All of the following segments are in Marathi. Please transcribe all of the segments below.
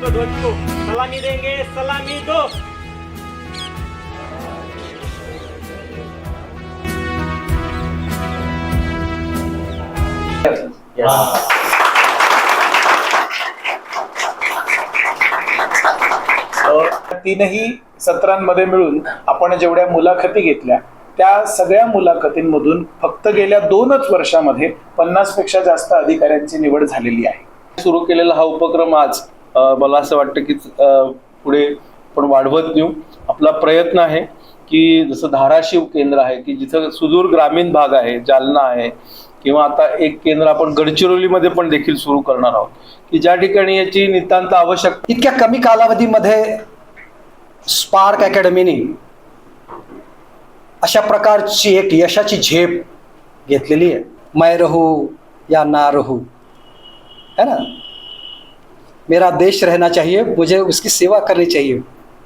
राष्ट्रध्वज को सलामी देंगे। सलामी दो। तीनही सत्रांमध्ये मिळून आपण जेवढ्या मुलाखती घेतल्या त्या सगळ्या मुलाखतींमधून फक्त गेल्या 2च वर्षामध्ये 50 पेक्षा जास्त अधिकाऱ्यांची निवड झालेली आहे। सुरू केलेला हा उपक्रम आज मला असं वाटतं की पुढे आपण वाढवत नेऊ। आपला प्रयत्न आहे की जसं धाराशिव केंद्र आहे की जिथं सुदूर ग्रामीण भाग आहे, जालना आहे, किंवा आता एक केंद्र आपण गडचिरोलीमध्ये पण देखील सुरू करणार आहोत की ज्या ठिकाणी याची नितांत आवश्यकता। इतक्या कमी कालावधीमध्ये स्पार्क अकॅडमीने अशा प्रकारची एक यशाची झेप घेतलेली आहे। मैं रहूं या ना रहूं, है ना, मेरा देश रहना चाहिए, मुझे उसकी सेवा करनी चाहिए,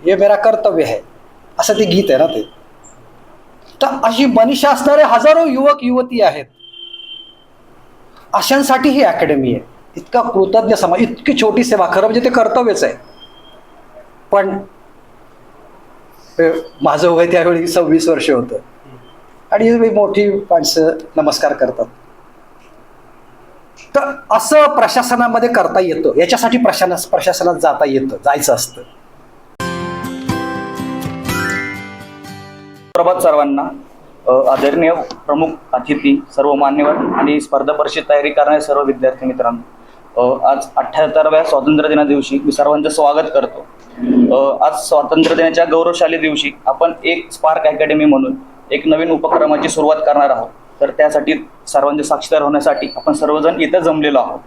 ये मेरा कर्तव्य है, असं ते गीत आहे ना ते। तर अशी मनीषा असणारे हजारो युवक युवती आहेत, अशांसाठी ही अकॅडमी आहे। इतका कृतज्ञ समाज, इतकी छोटी सेवा, खरं म्हणजे ते कर्तव्यच आहे। पण माझं वय त्यावेळी 26 वर्ष होतं आणि मोठी माणसं नमस्कार करतात। तर असं प्रशासनामध्ये करता येतं, याच्यासाठी प्रशासनात जाता येतं, जायचं असतं। प्रभात सर्वांना, आदरणीय प्रमुख अतिथी, सर्व मान्यवर आणि स्पर्धा परीक्षेत तयारी करणारे सर्व विद्यार्थी मित्रांनो, आज 78व्या स्वातंत्र्य दिना दिवशी मी सर्वांचं स्वागत करतो। आज स्वातंत्र्य दिनाच्या गौरवशाली दिवशी आपण एक स्पार्क अकॅडमी म्हणून एक नवीन उपक्रमाची सुरुवात करणार आहोत। तर त्यासाठी सर्वांचे साक्षीदार होण्यासाठी आपण सर्वजण इथं जमलेलो आहोत।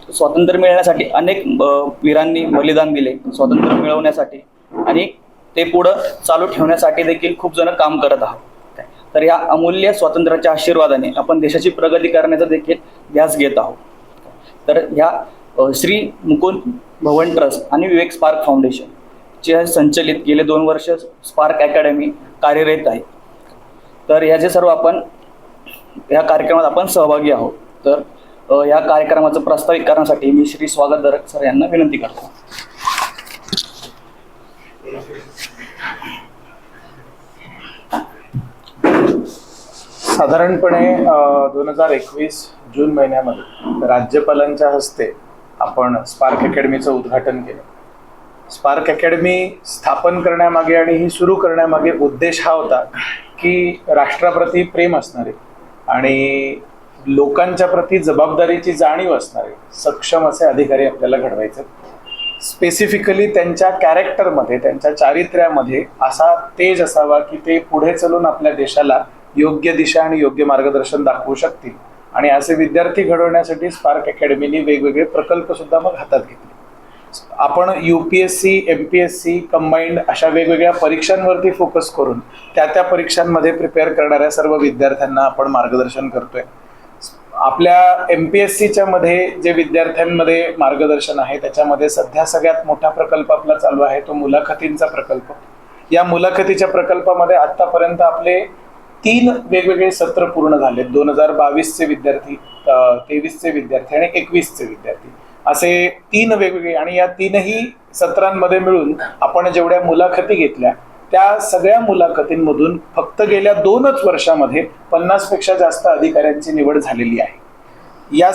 स्वातंत्र्य मिळवण्यासाठी अनेक वीरांनी बलिदान दिले स्वातंत्र्य मिळवण्यासाठी, आणि ते पुढं चालू ठेवण्यासाठी देखील खूप जण काम करत आहोत। तर या अमूल्य स्वातंत्र्याच्या आशीर्वादाने आपण देशाची प्रगती करण्याचा देखील ध्यास घेत आहोत। तर ह्या श्री मुकुंद भवन ट्रस्ट आणि विवेक स्पार्क फाउंडेशन चे संचलित गेले 2 वर्ष स्पार्क अकॅडमी कार्यरत आहे। तर ह्याचे सर्व आपण या कार्यक्रमात आपण सहभागी आहोत। तर या कार्यक्रमाचं प्रस्तावित करण्यासाठी मी श्री स्वागतधारक सर यांना विनंती करतो। साधारणपणे 2021 जून महिन्यामध्ये राज्यपालांच्या हस्ते आपण स्पार्क अकॅडमीचं उद्घाटन केलं। स्पार्क अकॅडमी स्थापन करण्यामागे आणि ही सुरू करण्यामागे उद्देश हा होता की राष्ट्राप्रती प्रेम असणारे आणि लोकांच्या प्रती जबाबदारीची जाणीव असणारे सक्षम असे अधिकारी आपल्याला घडवायचे। स्पेसिफिकली त्यांच्या कॅरेक्टरमध्ये, त्यांच्या चारित्र्यामध्ये असा तेज असावा की ते पुढे चलून आपल्या देशाला योग्य दिशा आणि योग्य मार्गदर्शन दाखवू शकतील। आणि असे विद्यार्थी घडवण्यासाठी स्पार्क अकॅडमीने वेगवेगळे प्रकल्प सुद्धा मग हातात घेतले। आपण UPSC, MPSC कंबाईंड अशा वेगवेगळ्या परीक्षांवरती फोकस करून त्या परीक्षांमध्ये प्रिपेअर करणाऱ्या सर्व विद्यार्थ्यांना आपण मार्गदर्शन करतोय। आपल्या MPSCच्या मध्ये जे विद्यार्थ्यांमध्ये मार्गदर्शन आहे त्याच्यामध्ये सध्या सगळ्यात मोठा प्रकल्प आपला चालू आहे तो मुलाखतींचा प्रकल्प। या मुलाखतीच्या प्रकल्पामध्ये आतापर्यंत आपले 3 वेगवेगळे सत्र पूर्ण झाले। 2022चे विद्यार्थी, 23चे विद्यार्थी आणि 21चे विद्यार्थी, असे 3 वेगवेगळे, आणि या 3ही सत्रांमध्ये मिळून आपण जेवढ्या मुलाखती घेतल्या त्या सगळ्या मुलाखतींमधून फक्त गेल्या 2च वर्षामध्ये 50 पेक्षा जास्त अधिकाऱ्यांची निवड झालेली आहे। या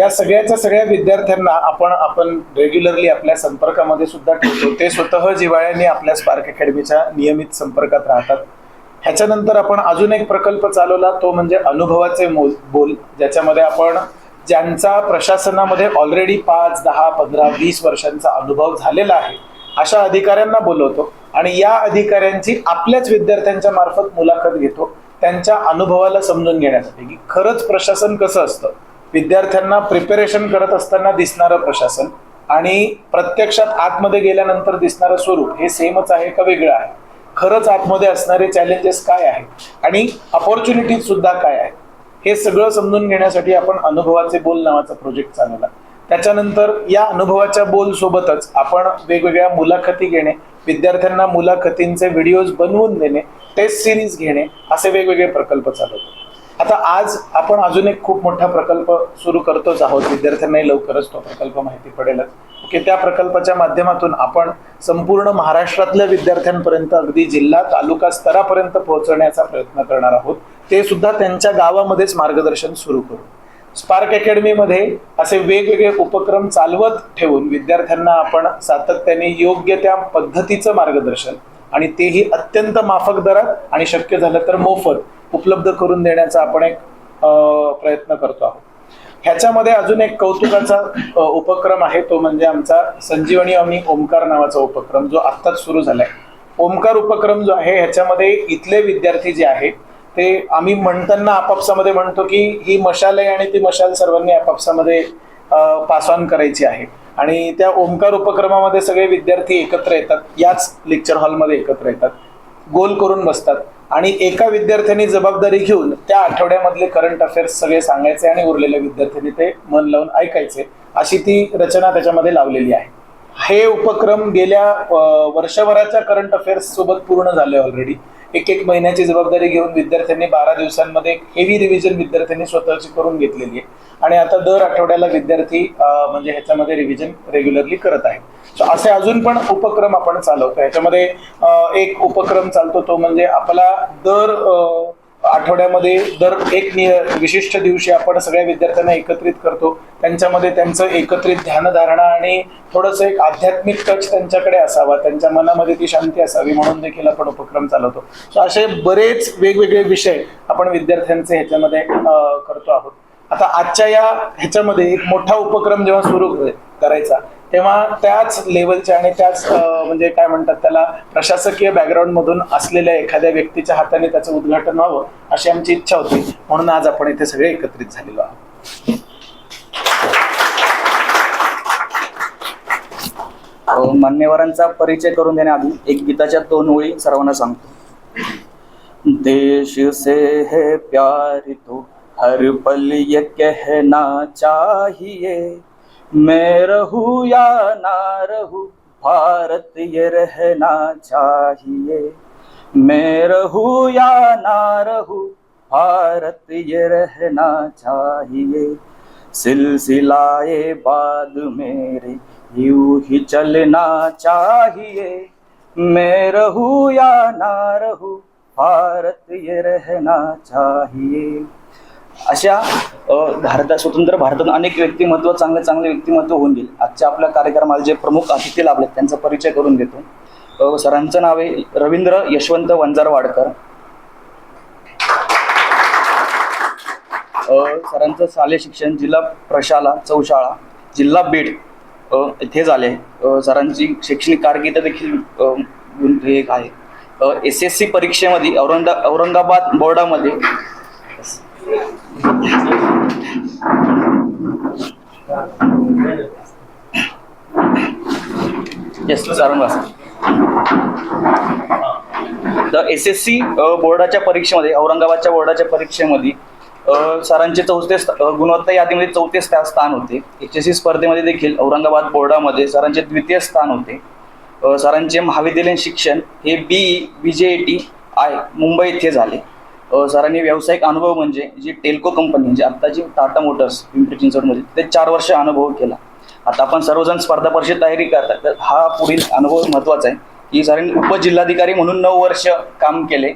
सगळ्या विद्यार्थ्यांना आपण रेग्युलरली आपल्या संपर्कामध्ये सुद्धा ठेवतो। ते स्वतः जिव्हाळ्याने आपल्या स्पार्क अकॅडमीच्या नियमित संपर्कात राहतात। ह्याच्यानंतर आपण अजून एक प्रकल्प चालवला तो म्हणजे अनुभवाचे बोल, ज्याच्यामध्ये आपण ज्यांचा प्रशासनामध्ये ऑलरेडी 5, 10, 15, 20 वर्षांचा अनुभव झालेला आहे अशा अधिकाऱ्यांना बोलवतो आणि या अधिकाऱ्यांची आपल्याच विद्यार्थ्यांच्या मार्फत मुलाखत घेतो त्यांच्या अनुभवाला समजून घेण्यासाठी की खरंच प्रशासन कसं असतं, विद्यार्थ्यांना प्रिपरेशन करत असताना दिसणारं प्रशासन आणि प्रत्यक्षात आतमध्ये गेल्यानंतर दिसणारं स्वरूप हे सेमच आहे का वेगळं आहे, खरंच आतमध्ये असणारे चॅलेंजेस काय आहेत आणि अपॉर्च्युनिटीज सुद्धा काय आहेत, हे सगळं समजून घेण्यासाठी आपण अनुभवाचे बोल नावाचा प्रोजेक्ट चालवला। त्याच्यानंतर या अनुभवाच्या बोल सोबतच आपण वेगवेगळ्या मुलाखती घेणे, विद्यार्थ्यांना मुलाखतींचे व्हिडिओज बनवून देणे, टेस्ट सिरीज घेणे, असे वेगवेगळे प्रकल्प चालवतो। आता आज आपण अजून एक खूप मोठा प्रकल्प सुरू करतोच आहोत, विद्यार्थ्यांनाही लवकरच तो प्रकल्प माहिती पडेलच की त्या प्रकल्पाच्या माध्यमातून आपण संपूर्ण महाराष्ट्रातल्या विद्यार्थ्यांपर्यंत अगदी जिल्हा तालुका स्तरापर्यंत पोहोचवण्याचा प्रयत्न करणार आहोत, ते सुद्धा त्यांच्या गावामध्येच मार्गदर्शन सुरू करू. स्पार्क अकॅडमीमध्ये असे वेगवेगळे उपक्रम चालवत ठेवून विद्यार्थ्यांना आपण सातत्याने योग्य त्या पद्धतीचं मार्गदर्शन आणि तेही अत्यंत माफक दरात आणि शक्य झालं तर मोफत उपलब्ध करून देण्याचा आपण एक प्रयत्न करतो आहोत. ह्याच्यामध्ये अजून एक कौतुकाचा उपक्रम आहे, तो म्हणजे आमचा संजीवनी आणि ओमकार नावाचा उपक्रम जो आत्ताच सुरू झालाय. ओमकार उपक्रम जो आहे ह्याच्यामध्ये इथले विद्यार्थी जे आहे ते आम्ही म्हणताना आपापसामध्ये म्हणतो की ही मशाल आहे आणि ती मशाल सर्वांनी आपापसामध्ये पास ऑन करायची आहे. आणि त्या ओमकार उपक्रमामध्ये सगळे विद्यार्थी एकत्र येतात, याच लेक्चर हॉलमध्ये एकत्र येतात, गोल करून बसतात आणि एका विद्यार्थ्यांनी जबाबदारी घेऊन त्या आठवड्यामधले करंट अफेअर्स सगळे सांगायचे आणि उरलेल्या विद्यार्थ्यांनी ते मन लावून ऐकायचे, अशी ती रचना त्याच्यामध्ये लावलेली आहे. हे उपक्रम गेल्या वर्षभराच्या करंट अफेअर्स सोबत पूर्ण झाले ऑलरेडी. एक महिन्याची जबाबदारी घेऊन विद्यार्थ्यांनी 12 दिवसांमध्ये एक हेवी रिव्हिजन विद्यार्थ्यांनी स्वतःची करून घेतलेली आहे आणि आता दर आठवड्याला विद्यार्थी म्हणजे ह्याच्यामध्ये रिव्हिजन रेग्युलरली करत आहे. असे अजून पण उपक्रम आपण चालवतो. ह्याच्यामध्ये एक उपक्रम चालतो तो म्हणजे आपला दर आठवड्यामध्ये दर एक विशिष्ट दिवशी आपण सगळ्या विद्यार्थ्यांना एकत्रित करतो, त्यांच्यामध्ये त्यांचं एकत्रित ध्यानधारणा आणि थोडंसं एक आध्यात्मिक टच त्यांच्याकडे असावा, त्यांच्या मनामध्ये ती शांती असावी म्हणून देखील आपण उपक्रम चालवतो. सो असे बरेच वेगवेगळे विषय आपण विद्यार्थ्यांचे ह्याच्यामध्ये करतो आहोत. आता आजच्या या ह्याच्यामध्ये एक मोठा उपक्रम जेव्हा सुरू करायचा तेव्हा त्याच लेवलच्या आणि त्याच म्हणजे काय म्हणतात त्याला प्रशासकीय बॅकग्राऊंड मधून असलेल्या एखाद्या व्यक्तीच्या हाताने त्याचं उद्घाटन व्हावं अशी आमची इच्छा होती, म्हणून आज आपण इथे सगळे एकत्रित झालेलो आहोत. मान्यवरांचा परिचय करून देण्याआधी एक गीताच्या 2 ओळी सर्वांना सांगतो. देश से है प्यार तो हर पल ये कहना चाहिए, मैं रहूं या ना रहूं भारत ये रहना चाहिए, मैं रहूं या ना रहूं भारत ये रहना चाहिए, सिलसिलाए बाद मेरे यूं ही चलना चाहिए, मैं रहूं या ना रहूं भारत ये रहना चाहिए. अशा स्वतंत्र भारतात अनेक व्यक्तिमत्व चांगले व्यक्तिमत्व होऊन गेले. आजच्या आपल्या कार्यक्रमाला जे प्रमुख अतिथी लाभले त्यांचा परिचय करून देतो. सरांचं नाव आहे रवींद्र यशवंत वंजारवाडकर. सरांचं शालेय शिक्षण जिल्हा प्रशाला चौशाळा जिल्हा बीड इथे झाले. सरांची शैक्षणिक कारकीर्द देखील एक आहे. SSC परीक्षेमध्ये औरंगाबाद बोर्डामध्ये SSC बोर्डाच्या परीक्षेमध्ये औरंगाबादच्या बोर्डाच्या परीक्षेमध्ये सरांचे 4 गुणवत्ता यादीमध्ये 4 स्थान होते. HSC स्पर्धेमध्ये देखील औरंगाबाद बोर्डामध्ये सरांचे 2य स्थान होते. सरांचे महाविद्यालयीन शिक्षण हे BJAT मुंबई येथे झाले. सरांनी व्यावसायिक अनुभव म्हणजे जी टेल्को कंपनी म्हणजे आत्ताची टाटा मोटर्स पिंपरी चिंचवडमध्ये ते 4 वर्ष अनुभव केला. आता आपण सर्वजण स्पर्धा परीक्षेत तयारी करतात तर हा पुढील अनुभव महत्वाचा आहे की सरांनी उपजिल्हाधिकारी म्हणून 9 वर्ष काम केले.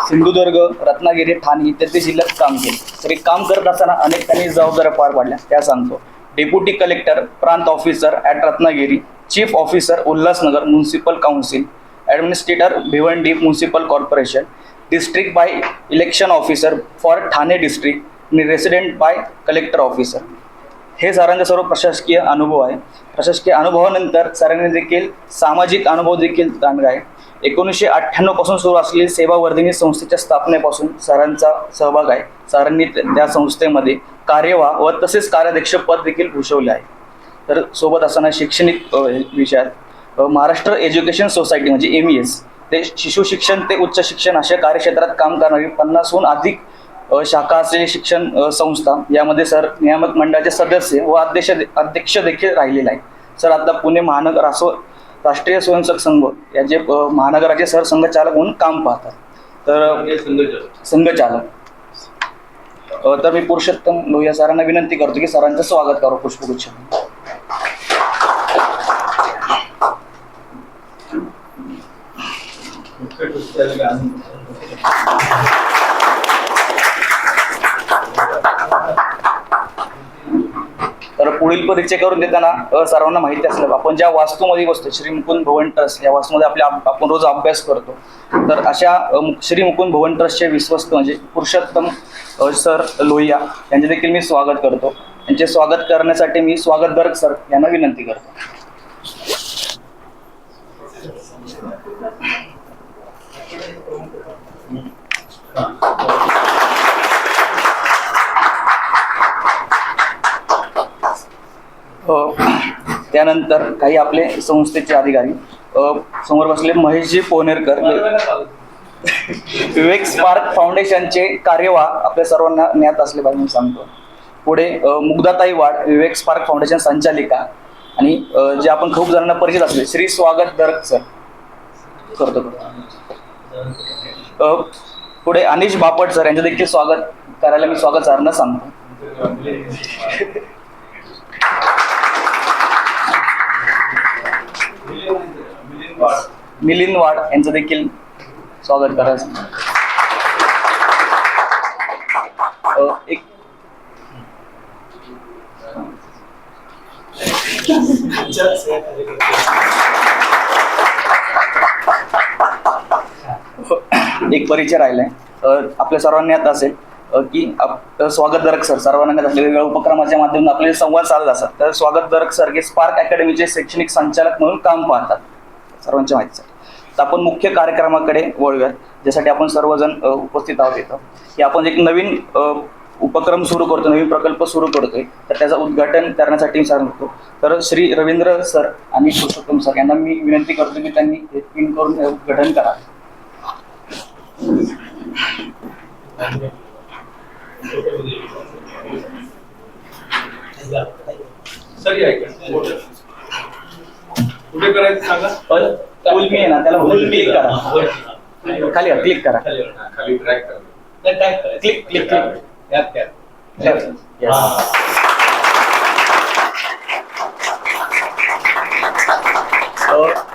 सिंधुदुर्ग, रत्नागिरी, ठाणे इत्यादी जिल्ह्यात काम केले. तरी काम करत असताना अनेक त्यांनी जबाबदाऱ्या पार पाडल्या त्या सांगतो. डेप्युटी कलेक्टर प्रांत officer at Ratnagiri, chief officer Ulhasnagar municipal council, administrator Bhiwandi municipal corporation, district by election officer for Thane district, resident by collector officer. हे सरांचे सर्व प्रशासकीय अनुभव आहे. प्रशासकीय अनुभवानंतर सरांनी देखील सामाजिक अनुभव देखील चांगला आहे. 1998 पासून सुरू असलेली सेवावर्धिनी संस्थेच्या स्थापनेपासून सरांचा सहभाग आहे. सरांनी त्या संस्थेमध्ये कार्यवाह व तसेच कार्याध्यक्ष पद देखील भूषवले आहे. तर सोबत असताना शैक्षणिक विषयात महाराष्ट्र एज्युकेशन सोसायटी म्हणजे MES ते शिशु शिक्षण ते उच्च शिक्षण अशा कार्यक्षेत्रात काम करणारी 50हून अधिक शाखा असलेली शिक्षण संस्था यामध्ये सर नियामक मंडळाचे सदस्य व अध्यक्ष देखील राहिलेले आहे. सर आता पुणे महानगर राष्ट्रीय स्वयंसेवक संघ याचे महानगराचे सरसंघचालक म्हणून काम पाहतात. तर संघचालक तर मी पुरुषोत्तम लोहिया सरांना विनंती करतो की सरांचं स्वागत करा पुष्पगुच्छ. तर पुढील परिचय करून देताना सर्वांना माहिती असलं आपण ज्या वास्तूमध्ये बसतो श्री मुकुंद भवन ट्रस्ट या वास्तूमध्ये आपण रोज अभ्यास करतो. तर अशा श्री मुकुंद भवन ट्रस्टचे विश्वस्त म्हणजे पुरुषोत्तम सर लोहिया यांचे देखील मी स्वागत करतो. यांचे स्वागत करण्यासाठी मी स्वागत गर्ग सर यांना विनंती करतो. त्यानंतर काही आपले संस्थेचे अधिकारी समोर बसले महेशजी पोनेरकर विवेक स्पार्क फाउंडेशनचे कार्यवाह आपल्या सर्वांना ज्ञात असले पाहिजे मी सांगतो. पुढे मुग्धाताई वाड विवेक स्पार्क फाउंडेशन संचालिका आणि जे आपण खूप जणांना परिचित असले श्री स्वागत गर्ग सर करतो. पुढे अनिश बापट सर यांचं देखील स्वागत करायला मी स्वागत सरांना सांगतो. मिलिंद वाड यांचं देखील स्वागत करायचं. एक परिचय राहिलाय. आपल्या सर्वांना ज्ञात असेल की स्वागत दरक सर सर्वांना वेगवेगळ्या उपक्रमाच्या माध्यमातून आपले संवाद साधत असतात. तर स्वागत दरक सर हे स्पार्क अकॅडमीचे शैक्षणिक संचालक म्हणून काम पाहतात सर्वांच्या माहितीसाठी. तर आपण मुख्य कार्यक्रमाकडे वळूयात ज्यासाठी आपण सर्वजण उपस्थित आहोत इथं की आपण एक नवीन उपक्रम सुरू करतो नवीन प्रकल्प सुरू करतोय. तर त्याचं उद्घाटन करण्यासाठी सांगतो. तर श्री रवींद्र सर आणि पुरुषोत्तम सर यांना मी विनंती करतो की त्यांनी हे पिन करून उद्घाटन करावे. कुठे करायचं सांगा. फुल मी आहे ना त्याला फुल क्लिक करा खाली क्लिक करा खाली ट्रॅक करा क्लिक क्लिक क्लिक.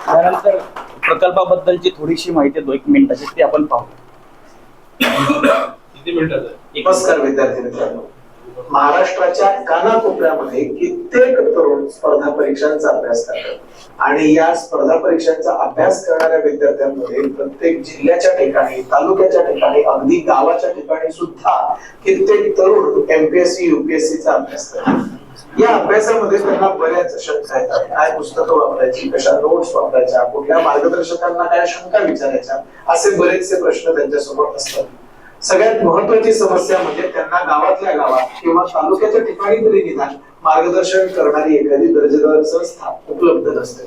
त्यानंतर प्रकल्पाबद्दलची थोडीशी माहिती 2 मिनिटाची ती आपण पाहू. किती मिनिटाचं. नमस्कार विद्यार्थी मित्रांनो. महाराष्ट्राच्या कानाकोपऱ्यामध्ये कित्येक तरुण स्पर्धा परीक्षांचा अभ्यास करतात आणि या स्पर्धा परीक्षांचा अभ्यास करणाऱ्या विद्यार्थ्यांमध्ये प्रत्येक जिल्ह्याच्या ठिकाणी तालुक्याच्या ठिकाणी अगदी गावाच्या ठिकाणी सुद्धा कित्येक तरुण MPSC UPSCचा अभ्यास करतात. या अभ्यासामध्ये त्यांना बऱ्याच शंका येतात. काय पुस्तकं वापरायची कशा नोट्स वापरायच्या कुठल्या मार्गदर्शकांना काय शंका विचारायच्या असे बरेचसे प्रश्न त्यांच्यासमोर असतात. सगळ्यात महत्वाची समस्या म्हणजे त्यांना गावातल्या गावात किंवा तालुक्याच्या ठिकाणी तरी निदान मार्गदर्शन करणारी एखादी दर्जेदार संस्था उपलब्ध नसते.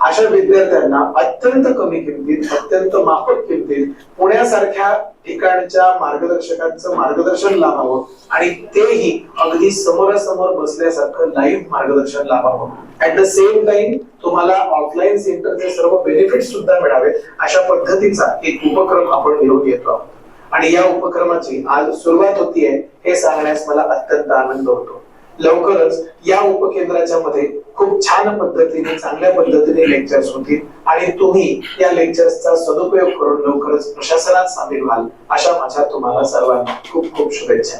अशा विद्यार्थ्यांना अत्यंत कमी किमतीत अत्यंत माफक किमतीत पुण्यासारख्या ठिकाणच्या मार्गदर्शकांचं मार्गदर्शन लाभावं आणि तेही अगदी समोरासमोर बसल्यासारखं लाईव्ह मार्गदर्शन लाभावं. ऍट द सेम टाइम तुम्हाला ऑफलाईन सेंटरचे सर्व बेनिफिट सुद्धा मिळावेत अशा पद्धतीचा एक उपक्रम आपण घेऊन येतो आहोत. आणि या उपक्रमाची आज सुरुवात होतीये हे सांगण्यास मला अत्यंत आनंद होतो. लवकरच या उपकेंद्राच्या मध्ये खूप छान पद्धतीने चांगल्या पद्धतीने लेक्चर्स होतील आणि तुम्ही या लेक्चर्सचा सदुपयोग करून लवकरच प्रशासनात सामील व्हाल अशा माझ्या तुम्हाला सर्वांना खूप खूप शुभेच्छा.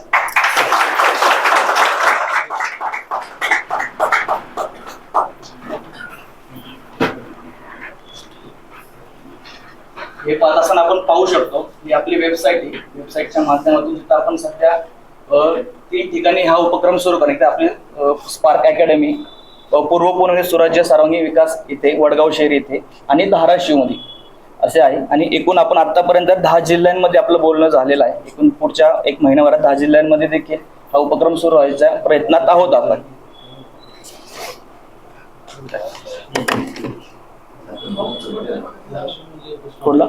हे पाहत असताना आपण पाहू शकतो ही आपली वेबसाईट आहे. वेबसाईटच्या माध्यमातून जिथं आपण सध्या 3 ठिकाणी हा उपक्रम सुरू करण्यात आपली स्पार्क अकॅडमी पूर्व पुणे सुराज्य सर्वांगीण विकास इथे वडगाव शहर इथे आणि धाराशिव मध्ये असे आहे. आणि एकूण आपण आतापर्यंत 10 जिल्ह्यांमध्ये आपलं बोलणं झालेलं आहे. एकूण पुढच्या 1 महिन्याभरात 10 जिल्ह्यांमध्ये देखील हा उपक्रम सुरू व्हायच्या प्रयत्नात आहोत आपण. बोला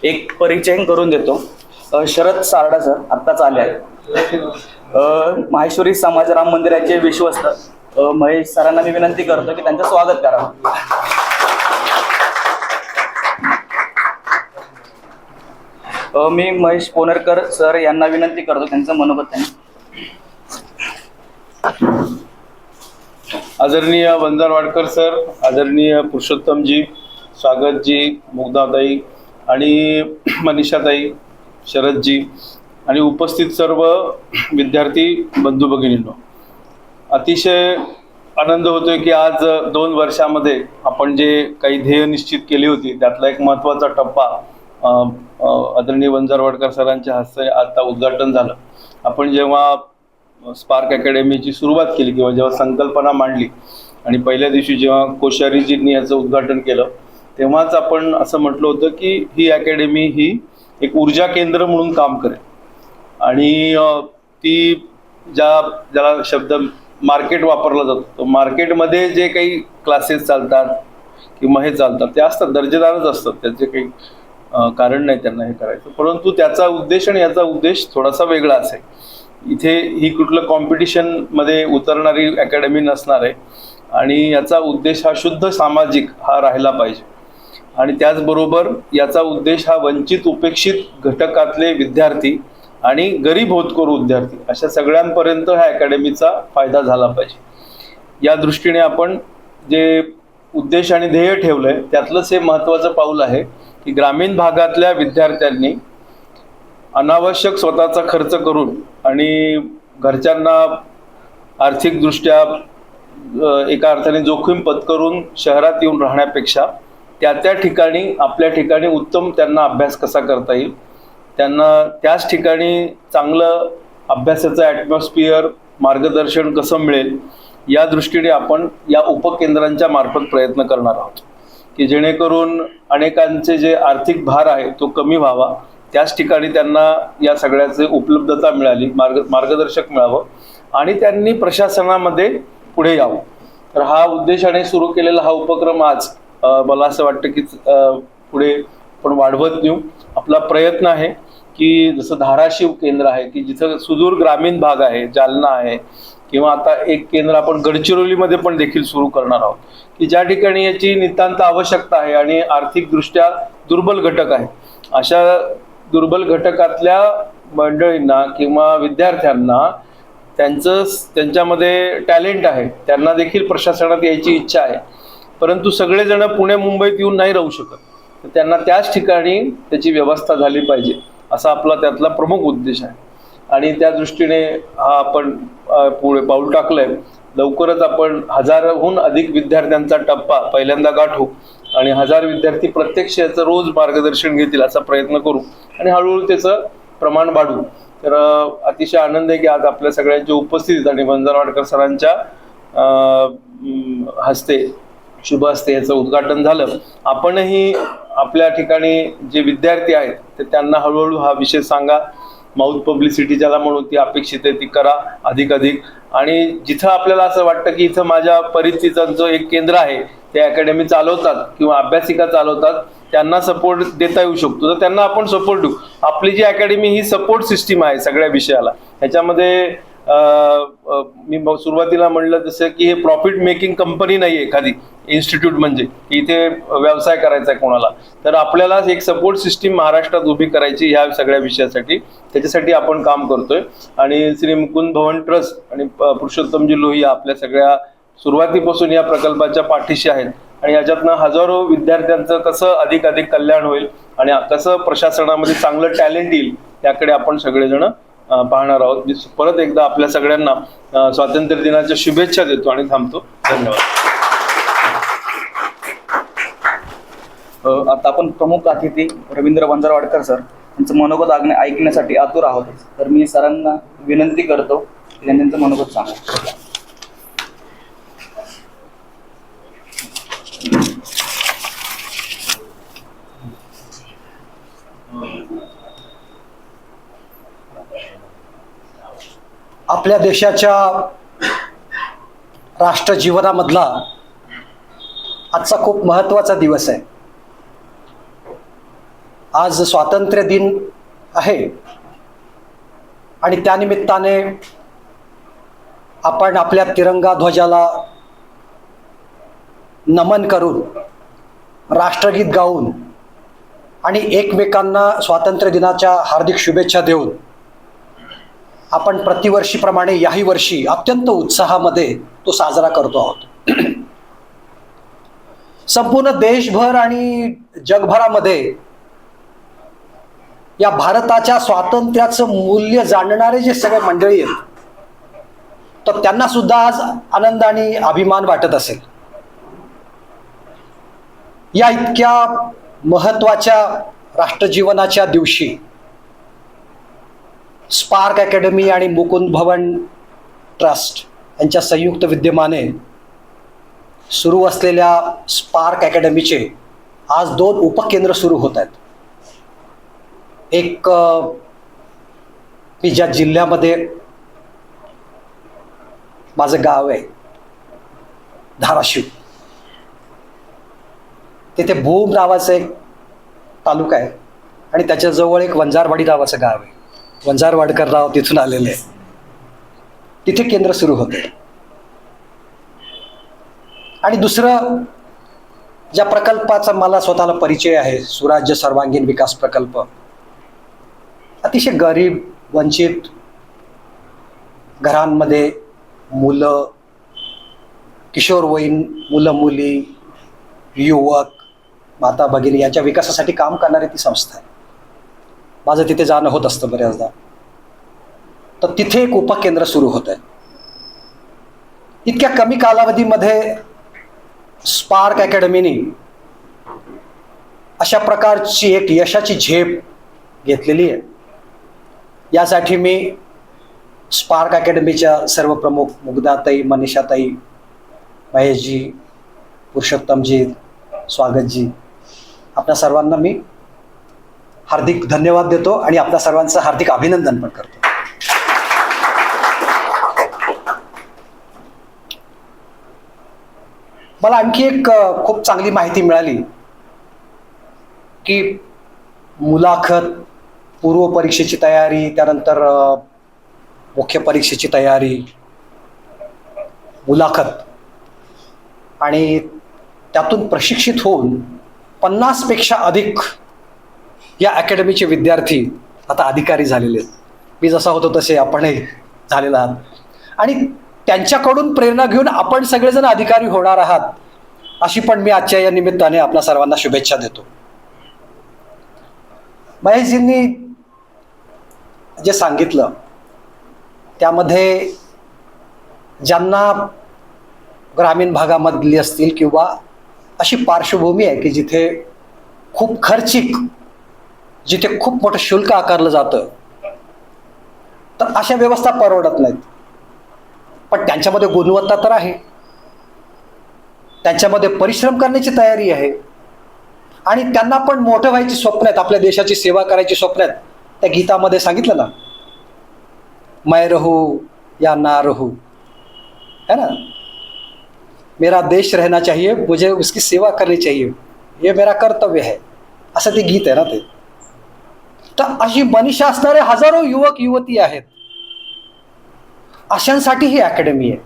एक परिचय करून देतो. शरद सारडा सर आत्ताच आले आहेत. माहेश्वरी समाज राम मंदिराचे विश्वस्त महेश सरांना मी विनंती करतो की त्यांचं स्वागत करावं. मी महेश पोनरकर सर यांना विनंती करतो त्यांचं मनोगत त्यांनी. आदरणीय वंजारवाडकर सर, आदरणीय पुरुषोत्तमजी, स्वागतजी, मुग्धाताई आणि मनीषाताई, शरदजी आणि उपस्थित सर्व विद्यार्थी बंधू भगिनींनो, अतिशय आनंद होतोय की आज 2 वर्षामध्ये आपण जे काही ध्येय निश्चित केली होती त्यातला एक महत्त्वाचा टप्पा आदरणीय वंजारवाडकर सरांच्या हस्ते आता उद्घाटन झालं. आपण जेव्हा स्पार्क अकॅडमीची सुरुवात केली किंवा जेव्हा संकल्पना मांडली आणि पहिल्या दिवशी जेव्हा कोश्यारीजींनी याचं उद्घाटन केलं तेव्हाच आपण असं म्हटलं होतं की ही अकॅडमी ही एक ऊर्जा केंद्र म्हणून काम करेल आणि ती ज्याला शब्द मार्केट वापरला जातो, मार्केटमध्ये जे काही क्लासेस चालतात किंवा हे चालतात ते असतात, दर्जेदारच असतात, त्याचे काही कारण नाही त्यांना हे करायचं, परंतु त्याचा उद्देश आणि याचा उद्देश थोडासा वेगळा असेल. इथे ही कुठलं कॉम्पिटिशनमध्ये उतरणारी अकॅडमी नसणार आहे आणि याचा उद्देश हा शुद्ध सामाजिक हा राहिला पाहिजे आणि त्याचबरोबर याचा उद्देश हा वंचित उपेक्षित घटकातले विद्यार्थी आणि गरीब होतकरू विद्यार्थी अशा सगळ्यांपर्यंत ह्या अकॅडमीचा फायदा झाला पाहिजे. या दृष्टीने आपण जे उद्देश आणि ध्येय ठेवलंय त्यातलंच हे महत्त्वाचं पाऊल आहे की ग्रामीण भागातल्या विद्यार्थ्यांनी अनावश्यक स्वतःचा खर्च करून आणि घरच्यांना आर्थिकदृष्ट्या एका अर्थाने जोखीम पत्करून शहरात येऊन राहण्यापेक्षा त्या ठिकाणी आपल्या ठिकाणी उत्तम त्यांना अभ्यास कसा करता येईल, त्यांना त्याच ठिकाणी चांगलं अभ्यासाचं ॲटमॉस्फिअर मार्गदर्शन कसं मिळेल या दृष्टीने आपण या उपकेंद्रांच्या मार्फत प्रयत्न करणार आहोत की जेणेकरून अनेकांचे जे आर्थिक भार आहे तो कमी व्हावा, त्याच ठिकाणी त्यांना या सगळ्याचे उपलब्धता मिळाली, मार्गदर्शक मिळावं आणि त्यांनी प्रशासनामध्ये पुढे यावं. तर हा उद्देशाने सुरू केलेला हा उपक्रम आज मला असं वाटतं की पुढे आपण वाढवत नेऊ. आपला प्रयत्न आहे की जसं धाराशिव केंद्र आहे की जिथं सुदूर ग्रामीण भाग आहे, जालना आहे किंवा आता एक केंद्र आपण गडचिरोलीमध्ये पण देखील सुरू करणार आहोत की ज्या ठिकाणी याची नितांत आवश्यकता आहे आणि आर्थिकदृष्ट्या दुर्बल घटक आहे, अशा दुर्बल घटकातल्या मंडळींना किंवा विद्यार्थ्यांना त्यांच्यामध्ये टॅलेंट आहे, त्यांना देखील प्रशासनात यायची इच्छा आहे, परंतु सगळेजण पुणे मुंबईत येऊन नाही राहू शकत, तर त्यांना त्याच ठिकाणी त्याची व्यवस्था झाली पाहिजे असा आपला त्यातला प्रमुख उद्देश आहे आणि त्या दृष्टीने हा आपण पुढे पाऊल टाकलंय. लवकरच आपण 1000हून अधिक विद्यार्थ्यांचा टप्पा पहिल्यांदा गाठू आणि 1000 विद्यार्थी प्रत्यक्ष याचं रोज मार्गदर्शन घेतील असा प्रयत्न करू आणि हळूहळू त्याचं प्रमाण वाढवू. तर अतिशय आनंद आहे की आज आपल्या सगळ्यांच्या उपस्थितीत आणि वंजारवाडकर सरांच्या हस्ते शुभ हस्ते याचं उद्घाटन झालं. आपणही आपल्या ठिकाणी जे विद्यार्थी आहेत ते त्यांना हळूहळू हा विषय सांगा, माउथ पब्लिसिटी ज्याला म्हणून ती अपेक्षित आहे ती करा अधिक आणि जिथं आपल्याला असं वाटतं की इथं माझ्या परिस्थितीचं जो एक केंद्र आहे ते अकॅडमी चालवतात किंवा अभ्यासिका चालवतात त्यांना सपोर्ट देता येऊ शकतो तर त्यांना आपण सपोर्ट देऊ. आपली जी अकॅडमी ही सपोर्ट सिस्टीम आहे सगळ्या विषयाला. ह्याच्यामध्ये मी सुरुवातीला म्हणलं जसं की हे प्रॉफिट मेकिंग कंपनी नाही आहे एखादी इन्स्टिट्यूट म्हणजे इथे व्यवसाय करायचा आहे कोणाला, तर आपल्याला एक सपोर्ट सिस्टीम महाराष्ट्रात उभी करायची ह्या सगळ्या विषयासाठी. त्याच्यासाठी आपण काम करतोय आणि श्री मुकुंद भवन ट्रस्ट आणि पुरुषोत्तमजी लोहिया आपल्या सगळ्या सुरुवातीपासून या प्रकल्पाच्या पाठीशी आहेत आणि याच्यातनं हजारो विद्यार्थ्यांचं कसं अधिक कल्याण होईल आणि कसं प्रशासनामध्ये चांगलं टॅलेंट येईल याकडे आपण सगळेजण पाहणार आहोत. मी परत एकदा आपल्या सगळ्यांना स्वातंत्र्य दिनाच्या शुभेच्छा देतो आणि थांबतो. धन्यवाद. आता आपण प्रमुख अतिथी रवींद्र वंजारवाडकर सर यांचं मनोगत ऐकण्यासाठी आतुर आहोत. तर मी सरांना विनंती करतो की त्यांनी त्यांचं मनोगत सांगा. आपल्या देशाच्या राष्ट्रजीवनामधला आजचा खूप महत्त्वाचा दिवस आहे. आज स्वातंत्र्य दिन आहे आणि त्यानिमित्ताने आपण आपल्या तिरंगा ध्वजाला नमन करून, राष्ट्रगीत गाऊन आणि एकमेकांना स्वातंत्र्य दिनाच्या हार्दिक शुभेच्छा देऊन आपण प्रतिवर्षीप्रमाणे याही वर्षी अत्यंत उत्साहामध्ये तो साजरा करतो आहोत. संपूर्ण देशभर आणि जगभरामध्ये या भारताच्या स्वातंत्र्याचं मूल्य जाणणारे जे सगळे मंडळी आहेत, तर त्यांना सुद्धा आज आनंद आणि अभिमान वाटत असेल. या इतक्या महत्वाच्या राष्ट्रजीवनाच्या दिवशी स्पार्क अकॅडमी आणि मुकुंद भवन ट्रस्ट यांच्या संयुक्त विद्यमाने सुरू असलेल्या स्पार्क अकॅडमीचे आज 2 उपकेंद्र सुरू होत आहेत. एक मी ज्या जिल्ह्यामध्ये माझं गाव आहे धाराशिव, तिथे भूम नावाचं एक तालुका आहे आणि त्याच्याजवळ एक वंजारवाडी नावाचं गाव आहे. वंजारवाडकर राव तिथून आलेले आहे. तिथे केंद्र सुरू होते. आणि दुसरं ज्या प्रकल्पाचा मला स्वतःला परिचय आहे, सुराज्य सर्वांगीण विकास प्रकल्प, अतिशय गरीब वंचित घरांमध्ये मुलं, किशोरवयीन मुलं मुली, युवक, माता भगिनी यांच्या विकासासाठी काम करणारी ती संस्था आहे. माझं तिथे जाणं होत असतं बऱ्याचदा. तर तिथे एक उपकेंद्र सुरू होत आहे. इतक्या कमी कालावधीमध्ये स्पार्क अकॅडमीने अशा प्रकारची एक यशाची झेप घेतलेली आहे. यासाठी मी स्पार्क अकॅडमीच्या सर्व प्रमुख मुग्धाताई, मनीषाताई, महेशजी, पुरुषोत्तमजी, स्वागतजी, आपल्या सर्वांना मी हार्दिक धन्यवाद देतो आणि आपल्या सर्वांचं हार्दिक अभिनंदन पण करतो. मला आणखी एक खूप चांगली माहिती मिळाली की मुलाखत, पूर्व परीक्षेची तयारी, त्यानंतर मुख्य परीक्षेची तयारी, मुलाखत आणि त्यातून प्रशिक्षित होऊन 50 पेक्षा अधिक या अकॅडमीचे विद्यार्थी आता अधिकारी झालेले आहेत. मी जसा होतो तसे आपणही झालेला आहात आणि त्यांच्याकडून प्रेरणा घेऊन आपण सगळेजण अधिकारी होणार आहात, अशी पण मी आजच्या या निमित्ताने आपल्या सर्वांना शुभेच्छा देतो. महेशजींनी जे सांगितलं त्यामध्ये ज्यांना ग्रामीण भागामधली असतील किंवा अशी पार्श्वभूमी आहे की जिथे खूप खर्चिक, जिथे खूप मोठं शुल्क आकारलं जातं, तर अशा व्यवस्था परवडत नाहीत. पण त्यांच्यामध्ये गुणवत्ता तर आहे, त्यांच्यामध्ये परिश्रम करण्याची तयारी आहे आणि त्यांना पण मोठं व्हायची स्वप्न आहेत, आपल्या देशाची सेवा करायची स्वप्न आहेत. त्या गीतामध्ये सांगितलं ना, मैं रहूं या ना रहूं, है ना, मेरा देश रहना चाहिए, मुझे उसकी सेवा करनी चाहिए, ये मेरा कर्तव्य है, असं ते गीत आहे ना ते. तर अशी मनीषा असणारे हजारो युवक युवती आहेत. अशांसाठी ही अकॅडमी आहे.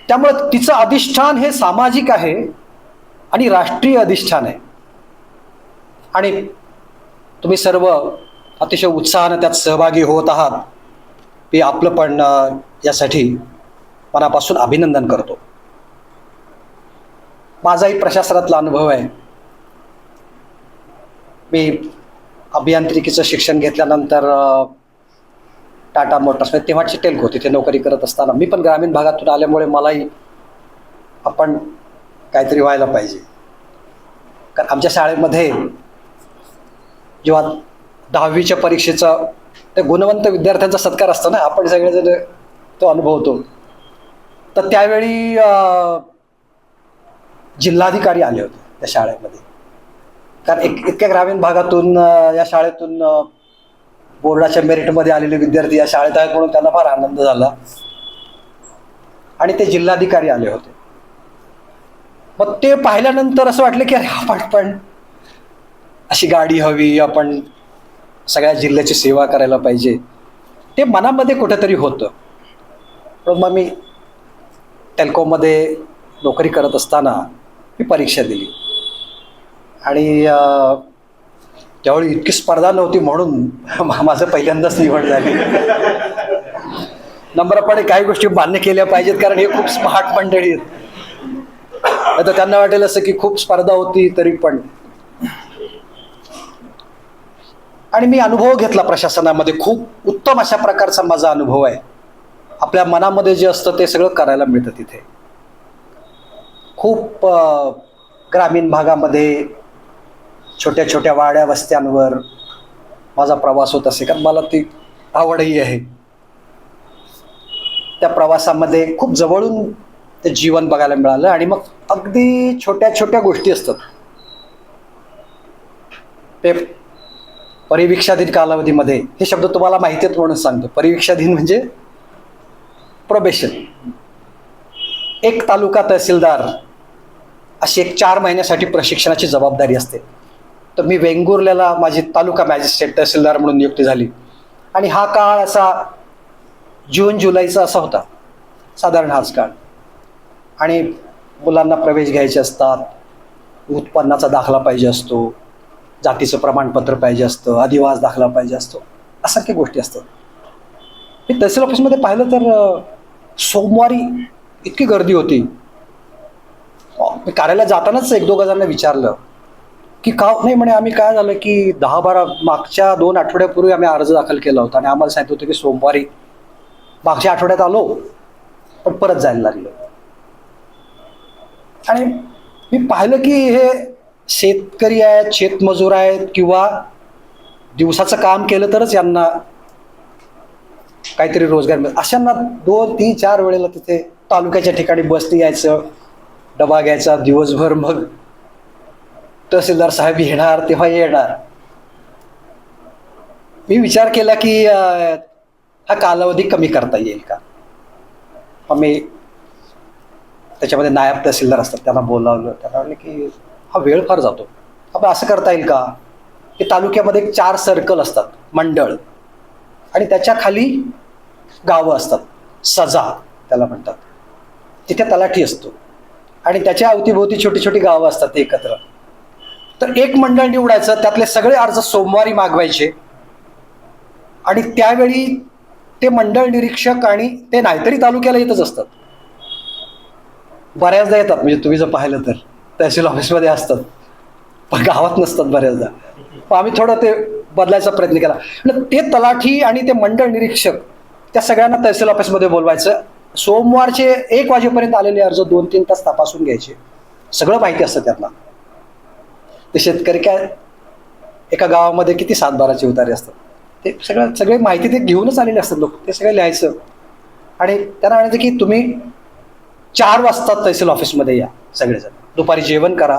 त्यामुळे तिचं अधिष्ठान हे सामाजिक आहे आणि राष्ट्रीय अधिष्ठान आहे. आणि तुम्ही सर्व अतिशय उत्साहाने त्यात सहभागी होत आहात. मी आपलं पण यासाठी मनापासून अभिनंदन करतो. माझाही प्रशासनातला अनुभव आहे. मी अभियांत्रिकीचं शिक्षण घेतल्यानंतर टाटा मोटर्स, तेव्हाची टेल्को, तिथे नोकरी करत असताना मी पण ग्रामीण भागातून आल्यामुळे मलाही आपण काहीतरी व्हायला पाहिजे. कारण आमच्या शाळेमध्ये जेव्हा 10वीच्या परीक्षेचा ते गुणवंत विद्यार्थ्यांचा सत्कार असतो ना, आपण सगळेजण तो अनुभवतो. तर त्यावेळी जिल्हाधिकारी आले होते त्या शाळेमध्ये. कारण इतक्या ग्रामीण भागातून या शाळेतून बोर्डाच्या मेरिटमध्ये आलेले विद्यार्थी या शाळेत आहेत म्हणून त्यांना फार आनंद झाला आणि ते जिल्हाधिकारी आले होते. मग ते पाहिल्यानंतर असं वाटलं की अरे आपण पण अशी गाडी हवी, आपण सगळ्या जिल्ह्याची सेवा करायला पाहिजे. ते मनामध्ये कुठेतरी होतं. पण मग मी टेल्कोमध्ये नोकरी करत असताना मी परीक्षा दिली आणि त्यावेळी इतकी स्पर्धा नव्हती म्हणून माझं पहिल्यांदाच निवड झाली. नम्रपणे काही गोष्टी मान्य केल्या पाहिजेत कारण हे खूप स्मार्ट मंडळी आहेत. आता त्यांना वाटेल असं की खूप स्पर्धा होती तरी पण. आणि मी अनुभव घेतला प्रशासनामध्ये, खूप उत्तम अशा प्रकारचा माझा अनुभव आहे. आपल्या मनामध्ये जे असतं ते सगळं करायला मिळतं तिथे. खूप ग्रामीण भागामध्ये छोट्या छोट्या वाड्या वस्त्यांवर माझा प्रवास होत असे कारण मला ती आवडही आहे. त्या प्रवासामध्ये खूप जवळून ते जीवन बघायला मिळालं आणि मग अगदी छोट्या छोट्या गोष्टी असतात. ते परिवीक्षाधीन कालावधीमध्ये, हे शब्द तुम्हाला माहिती आहेत म्हणून सांगतो, परिवीक्षाधीन म्हणजे प्रोबेशन. एक तालुका तहसीलदार अशी एक 4 महिन्यासाठी प्रशिक्षणाची जबाबदारी असते. तर मी वेंगुर्ल्याला माझी तालुका मॅजिस्ट्रेट तहसीलदार म्हणून नियुक्ती झाली आणि हा काळ असा जून जुलैचा असा होता साधारण हाच काळ. आणि मुलांना प्रवेश घ्यायचे असतात, उत्पन्नाचा दाखला पाहिजे असतो, जातीचं प्रमाणपत्र पाहिजे असतं, अधिवास दाखला पाहिजे असतो, असंख्य गोष्टी असतात. मी तहसील ऑफिसमध्ये पाहिलं तर सोमवारी इतकी गर्दी होती. मी कार्यालयात जातानाच 1-2 जणांना विचारलं की का नाही, म्हणे आम्ही काय झालं की 10-12 मागच्या 2 आठवड्यापूर्वी आम्ही अर्ज दाखल केला होता आणि आम्हाला सांगितलं होतं की सोमवारी मागच्या आठवड्यात आलो पण परत जायला लागलं. आणि मी पाहिलं की हे शेतकरी आहेत, शेतमजूर आहेत किंवा दिवसाचं काम केलं तरच यांना काहीतरी रोजगार मिळेल अशांना 2-3-4 वेळेला तिथे तालुक्याच्या ठिकाणी बसती यायचं, डबा घ्यायचा दिवसभर, मग तहसीलदार साहेब येणार तेव्हा येणार. मी विचार केला की हा कालावधी कमी करता येईल का. मग मी त्याच्यामध्ये नायब तहसीलदार असतात त्यांना बोलावलं. त्यांना म्हणलं की हा वेळ फार जातो, आपण असं करता येईल का की तालुक्यामध्ये 4 सर्कल असतात, मंडळ, आणि त्याच्या खाली गावं असतात, सजा त्याला म्हणतात, तिथे तलाठी असतो आणि त्याच्या अवतीभोवती छोटी छोटी गावं असतात ते एकत्र. तर एक मंडळ निवडायचं, त्यातले सगळे अर्ज सोमवारी मागवायचे आणि त्यावेळी ते मंडळ निरीक्षक आणि ते नाहीतरी तालुक्याला येतच असतात, बऱ्याचदा येतात. म्हणजे तुम्ही जर पाहिलं तर तहसील ऑफिसमध्ये असतात पण गावात नसतात बऱ्याचदा. मग आम्ही थोडं ते बदलायचा प्रयत्न केला. ते तलाठी आणि ते मंडळ निरीक्षक त्या सगळ्यांना तहसील ऑफिसमध्ये बोलवायचं. सोमवारचे 1 वाजेपर्यंत आलेले अर्ज 2-3 तास तपासून घ्यायचे. सगळं माहिती असतं त्यांना. ते शेतकरी काय, एका गावामध्ये किती 7-12चे उतारे असतात, ते सगळे माहिती ते घेऊनच आलेले असतात लोक. ते सगळं लिहायचं आणि त्यांना म्हणायचं की तुम्ही 4 वाजता तहसील ऑफिसमध्ये या सगळेजण, दुपारी जेवण करा,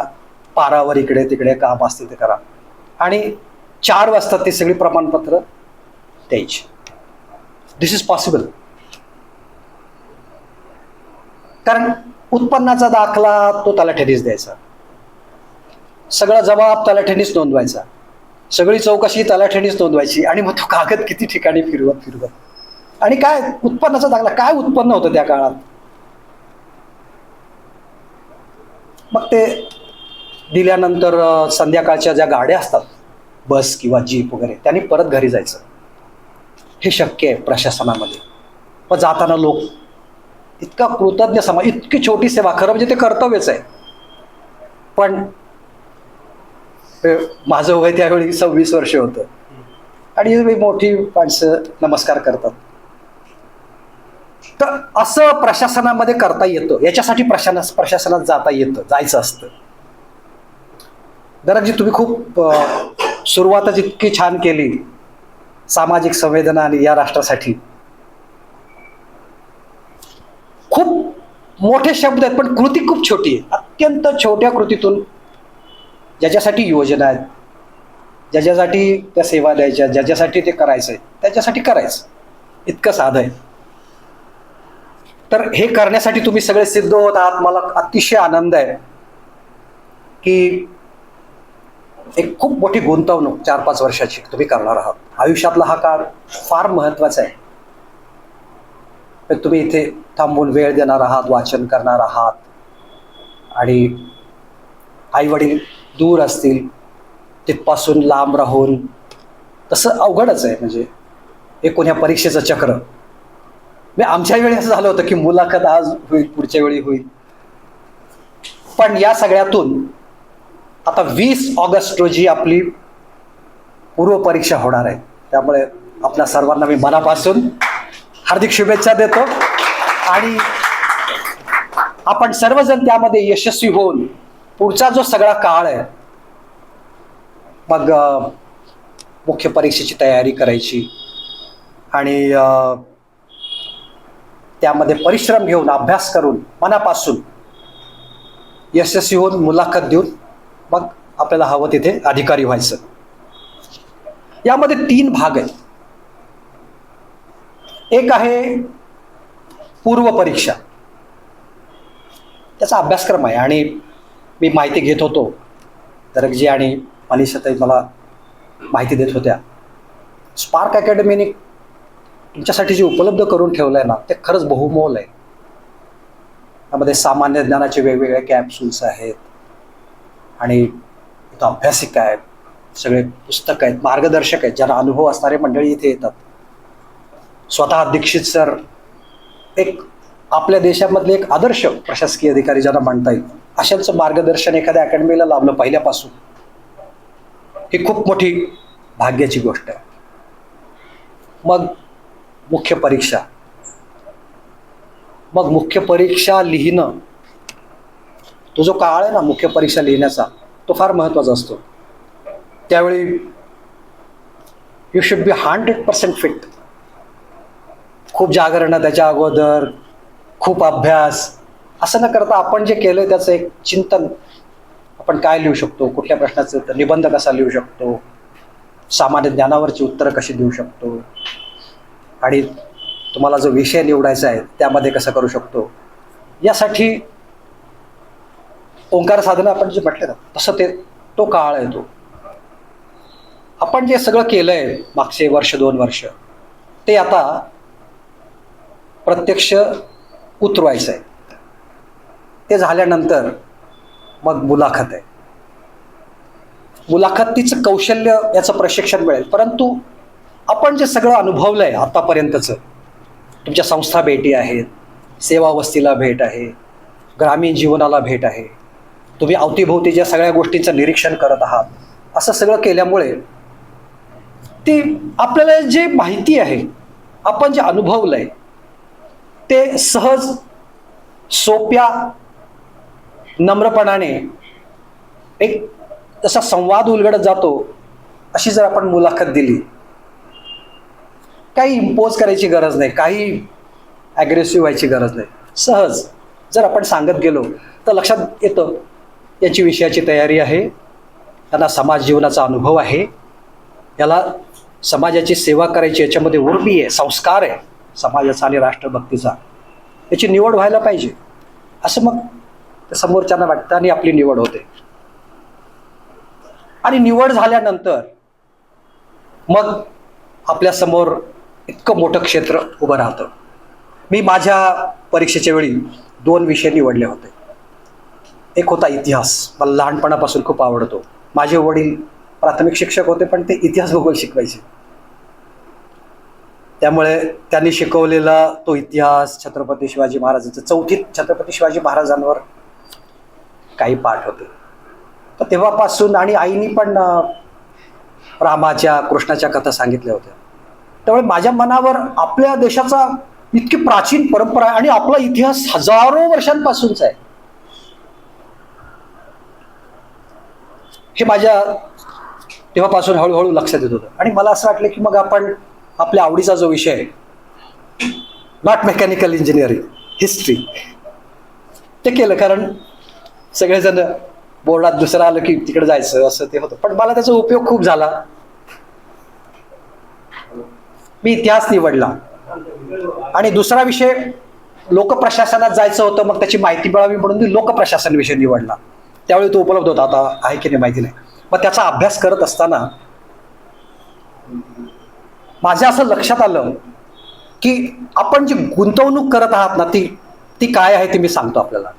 पारावर इकडे तिकडे काम असतील ते करा आणि 4 वाजता ते सगळी प्रमाणपत्र द्यायची. दिस इज पॉसिबल. कारण उत्पन्नाचा दाखला तो तलाठ्यानेच द्यायचा, सगळा जबाब तलाठ्यानेच नोंदवायचा, सगळी चौकशी तलाठ्यानेच नोंदवायची आणि मग तो कागद किती ठिकाणी फिरवत. आणि काय उत्पन्नाचा दाखला, काय उत्पन्न होतं त्या काळात. मग ते दिल्यानंतर संध्याकाळच्या ज्या गाड्या असतात, बस किंवा जीप वगैरे, त्यांनी परत घरी जायचं. हे शक्य आहे प्रशासनामध्ये. पण जाताना लोक इतका कृतज्ञ समाज, इतकी छोटी सेवा, खरं म्हणजे ते कर्तव्यच आहे. पण माझं वय त्यावेळी 26 वर्ष होतं आणि मोठी माणसं नमस्कार करतात. तर असं प्रशासनामध्ये करता येतं. याच्यासाठी प्रशासनात जायचं असतं. दरकजी, तुम्ही खूप सुरुवातच इतकी छान केली सामाजिक संवेदना आणि या राष्ट्रासाठी. खूप मोठे शब्द आहेत पण कृती खूप छोटी आहे. अत्यंत छोट्या कृतीतून ज्याच्यासाठी योजना आहेत, ज्याच्यासाठी त्या सेवा द्यायच्या, ज्याच्यासाठी ते करायचं आहे, त्याच्यासाठी करायचं, इतकं साधं आहे. तर हे करण्यासाठी तुम्ही सगळे सिद्ध होत आहात. मला अतिशय आनंद आहे की एक खूप मोठी गुंतवणूक 4-5 वर्षाची तुम्ही करणार आहात. आयुष्यातला हा काळ फार महत्वाचा आहे. तर तुम्ही इथे थांबून वेळ देणार आहात, वाचन करणार आहात आणि आई वडील दूर असतील तिथपासून लांब राहून, तसं अवघडच आहे. म्हणजे एकूण ह्या परीक्षेचं चक्र. म्हणजे आमच्या वेळी असं झालं होतं की मुलाखत आज होईल, पुढच्या वेळी होईल, पण या सगळ्यातून आता 20 ऑगस्ट रोजी आपली पूर्व परीक्षा होणार आहे. त्यामुळे आपल्या सर्वांना मी मनापासून हार्दिक शुभेच्छा देतो आणि आपण सर्वजण त्यामध्ये यशस्वी होऊन पुढचा जो सगळा काळ आहे मग मुख्य परीक्षेची तयारी करायची आणि त्यामध्ये परिश्रम घेऊन अभ्यास करून मनापासून यशस्वी होऊन मुलाखत देऊन मग आपल्याला हवं तिथे अधिकारी व्हायचं. यामध्ये 3 भाग आहेत. एक आहे पूर्व परीक्षा, त्याचा अभ्यासक्रम आहे आणि मी माहिती घेत होतो. दरगजी आणि मनीषाताई मला माहिती देत होत्या. स्पार्क अकॅडमीने तुमच्यासाठी जे उपलब्ध करून ठेवलं आहे ना ते खरंच बहुमोल आहे. त्यामध्ये सामान्य ज्ञानाचे वेगवेगळे कॅप्सूल्स आहेत आणि इथं अभ्यासिका आहेत, सगळे पुस्तक आहेत, मार्गदर्शक आहेत, ज्यांना अनुभव असणारे मंडळी इथे येतात. स्वतः दीक्षित सर एक आपल्या देशामधले एक आदर्श प्रशासकीय अधिकारी ज्यांना म्हणता येईल, अशांचं मार्गदर्शन एखाद्या अकॅडमीला लाभलं पहिल्यापासून, ही खूप मोठी भाग्याची गोष्ट आहे. मग मुख्य परीक्षा, मग मुख्य परीक्षा लिहिणं, तो जो काळ आहे ना मुख्य परीक्षा लिहिण्याचा, तो फार महत्त्वाचा असतो. त्यावेळी यू शुड बी 100% फिट. खूप जागरणं त्याच्या अगोदर, खूप अभ्यास, असं न करता आपण जे केलं त्याचं एक चिंतन, आपण काय लिहू शकतो, कुठल्या प्रश्नाचं निबंध कसा लिहू शकतो, सामान्य ज्ञानावरची उत्तरं कशी देऊ शकतो आणि तुम्हाला जो विषय निवडायचा आहे त्यामध्ये कसं करू शकतो, यासाठी ओंकार साधना आपण जे म्हटलं ना तसं तो काळ आहे. तो आपण जे सगळं केलंय मागचे वर्ष 2 वर्ष ते आता प्रत्यक्ष उतरवायचं आहे. ते झाल्यानंतर मग मुलाखत आहे. मुलाखतीचं कौशल्य याचं प्रशिक्षण मिळेल. परंतु आपण जे सगळं अनुभवलंय आतापर्यंतचं, तुमच्या संस्था भेटी आहेत, सेवा वस्तीला भेट आहे, ग्रामीण जीवनाला भेट आहे, तुम्ही अवतीभोवती ज्या सगळ्या गोष्टींचं निरीक्षण करत आहात, असं सगळं केल्यामुळे ते आपल्याला जे माहिती आहे, आपण जे अनुभवलंय ते सहज सोप्या नम्रपणाने एक जसा संवाद उलगडत जातो अशी जर आपण मुलाखत दिली, काही इम्पोज करायची गरज नाही, काही ॲग्रेसिव्ह व्हायची गरज नाही, सहज जर आपण सांगत गेलो तर लक्षात येतं याची विषयाची तयारी आहे, त्यांना समाज जीवनाचा अनुभव आहे, याला समाजाची सेवा करायची याच्यामध्ये उर्मी आहे, संस्कार आहे समाजाचा आणि राष्ट्रभक्तीचा, याची निवड व्हायला पाहिजे असं मग समोरच्यांना वाटतं आणि आपली निवड होते. आणि निवड झाल्यानंतर मग आपल्यासमोर इतकं मोठं क्षेत्र उभं राहतं. मी माझ्या परीक्षेच्या वेळी 2 विषय निवडले होते. एक होता इतिहास, मला लहानपणापासून खूप आवडतो. माझे वडील प्राथमिक शिक्षक होते पण ते इतिहास भूगोल शिकवायचे, त्यामुळे त्यांनी शिकवलेला तो इतिहास, छत्रपती शिवाजी महाराजांचं 4थीत छत्रपती शिवाजी महाराजांवर काही पाठ होते. तर तेव्हापासून, आणि आईनी पण रामाच्या कृष्णाच्या कथा सांगितल्या होत्या, त्यामुळे माझ्या मनावर आपल्या देशाचा इतकी प्राचीन परंपरा आहे आणि आपला इतिहास हजारो वर्षांपासूनचा आहे हे माझ्या तेव्हापासून हळूहळू लक्षात येत होतं. आणि मला असं वाटलं की मग आपण आपल्या आवडीचा जो विषय आहे, नॉट मेकॅनिकल इंजिनिअरिंग, हिस्ट्री, ते केलं. कारण सगळेजण बोर्डात दुसरं आलं की तिकडे जायचं असं ते होतं, पण मला त्याचा उपयोग खूप झाला. मी इतिहास निवडला आणि दुसरा विषय लोकप्रशासनात जायचं होतं, मग त्याची माहिती मिळावी म्हणून मी लोकप्रशासन विषय निवडला. त्यावेळी तो उपलब्ध होता, आता आहे की नाही माहिती नाही. मग त्याचा अभ्यास करत असताना माझ्या असं लक्षात आलं की आपण जी गुंतवणूक करत आहात ना ती काय आहे ते मी सांगतो आपल्याला.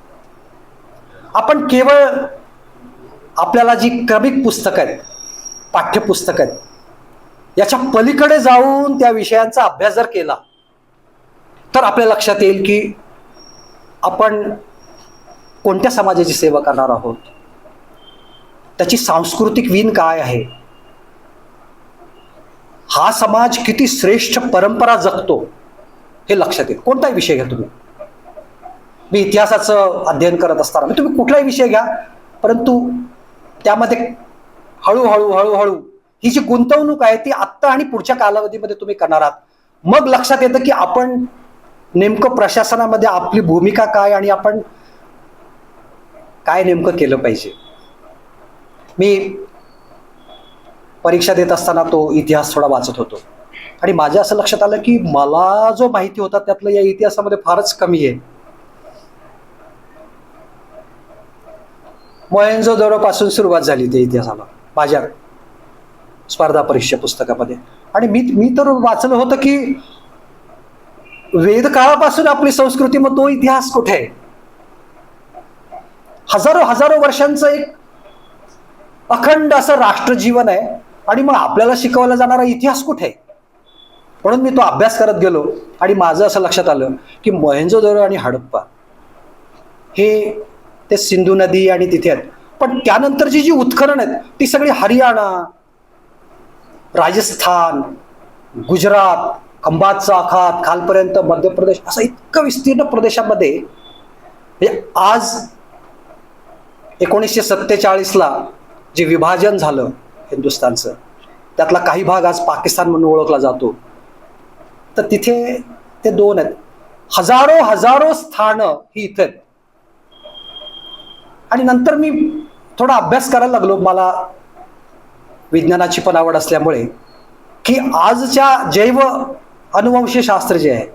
आपण केवळ आपल्याला जी क्रमिक पुस्तकं आहेत, पाठ्यपुस्तकं आहेत, याच्या पलीकडे जाऊन त्या विषयांचा अभ्यास जर केला तर आपल्या लक्षात येईल की आपण कोणत्या समाजाची सेवा करणार आहोत, त्याची सांस्कृतिक वीण काय आहे, हा समाज किती श्रेष्ठ परंपरा जगतो हे लक्षात येईल. कोणताही विषय घ्या तुम्ही. मी इतिहासाचं अध्ययन करत असताना तुम्ही कुठलाही विषय घ्या, परंतु त्यामध्ये हळूहळू ही जी गुंतवणूक आहे ती आत्ता आणि पुढच्या कालावधीमध्ये तुम्ही करणार आहात. मग लक्षात येतं की आपण नेमकं प्रशासनामध्ये आपली भूमिका काय आणि आपण काय नेमकं केलं पाहिजे. मी परीक्षा देत असताना तो इतिहास थोडा वाचत होतो आणि माझ्या असं लक्षात आलं की मला जो माहिती होता त्यातलं या इतिहासामध्ये फारच कमी आहे. मोहेंजोदडो पासून सुरुवात झाली त्या इतिहासाला माझ्या स्पर्धा परीक्षा पुस्तकामध्ये. आणि मी तर वाचलं होतं की वेदकाळापासून आपली संस्कृती, मग तो इतिहास कुठे आहे? हजारो वर्षांचं एक अखंड असं राष्ट्रजीवन आहे आणि मग आपल्याला शिकवला जाणारा इतिहास कुठे आहे? म्हणून मी तो अभ्यास करत गेलो आणि माझं असं लक्षात आलं की मोहेंजोदडो आणि हडप्पा हे ते सिंधू नदी आणि तिथे आहेत, पण त्यानंतरची जी उत्खनन आहेत ती सगळी हरियाणा, राजस्थान, गुजरात, खंबातचा आखात खालपर्यंत मध्य प्रदेश, असं इतकं विस्तीर्ण प्रदेशामध्ये म्हणजे आज 1947ला जे विभाजन झालं हिंदुस्थानचं, त्यातला काही भाग आज पाकिस्तान म्हणून ओळखला जातो. तर तिथे ते दोन आहेत. हजारो स्थानं ही इथे आहेत. आणि नंतर मी थोडा अभ्यास करायला लागलो, मला विज्ञानाची पण आवड असल्यामुळे, की आजच्या जैव अनुवंशशास्त्र जे आहे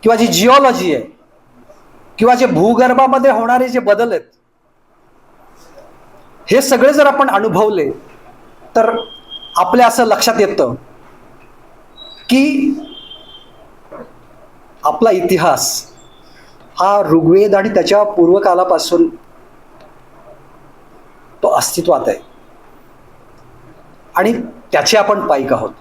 किंवा जी जिओलॉजी आहे किंवा जे भूगर्भामध्ये होणारे जे बदल आहेत, हे सगळे जर आपण अनुभवले तर आपल्या असं लक्षात येतं की आपला इतिहास हा ऋग्वेद आणि त्याच्या पूर्वकालापासून तो अस्तित्वात आहे आणि त्याचे आपण पाईक आहोत.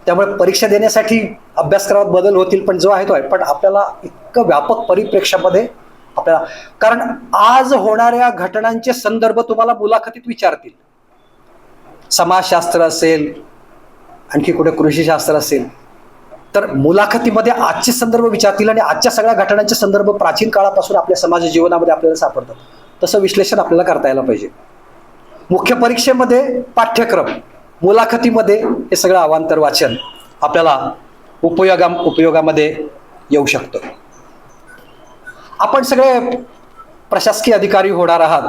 त्यामुळे परीक्षा देण्यासाठी अभ्यासक्रमात बदल होतील, पण जो आहे तो आहे. पण आपल्याला इतकं व्यापक परिप्रेक्ष्यामध्ये आपल्याला, कारण आज होणाऱ्या घटनांचे संदर्भ तुम्हाला मुलाखतीत विचारतील. समाजशास्त्र असेल, आणखी कुठे कृषीशास्त्र असेल, तर मुलाखतीमध्ये आजचे संदर्भ विचारतील आणि आजच्या सगळ्या घटनांचे संदर्भ प्राचीन काळापासून आपल्या समाज जीवनामध्ये आपल्याला सापडतात. तसं विश्लेषण आपल्याला करता यायला पाहिजे. मुख्य परीक्षेमध्ये पाठ्यक्रम, मुलाखतीमध्ये हे सगळं अवांतर वाचन आपल्याला उपयोगामध्ये येऊ शकतं. आपण सगळे प्रशासकीय अधिकारी होणार आहात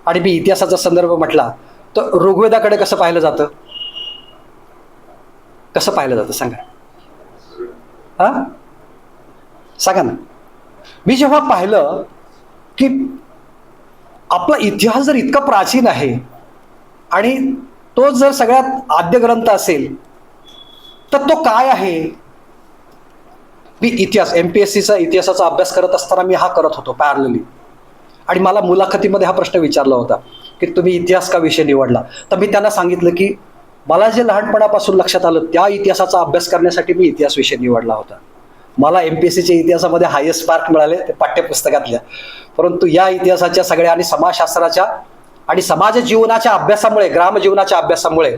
आणि मी इतिहासाचा संदर्भ म्हटला तर ऋग्वेदाकडे कसं पाहिलं जातं? कसं पाहिलं जातं सांगा. हा सांगा ना. मी जेव्हा पाहिलं की आपला इतिहास जर इतका प्राचीन आहे आणि तो जर सगळ्यात आद्य ग्रंथ असेल तर तो काय आहे? मी इतिहास MPSCचा इतिहासाचा अभ्यास करत असताना मी हा करत होतो पॅरलली, आणि मला मुलाखतीमध्ये हा प्रश्न विचारला होता की तुम्ही इतिहास का विषय निवडला. तर मी त्यांना सांगितलं की मला जे लहानपणापासून लक्षात आलं त्या इतिहासाचा अभ्यास करण्यासाठी मी इतिहास विषय निवडला होता. मला MPSCच्या इतिहासामध्ये हायेस्ट मार्क मिळाले ते पाठ्यपुस्तकातल्या, परंतु या इतिहासाच्या सगळ्या आणि समाजशास्त्राच्या आणि समाज जीवनाच्या अभ्यासामुळे, ग्रामजीवनाच्या अभ्यासामुळे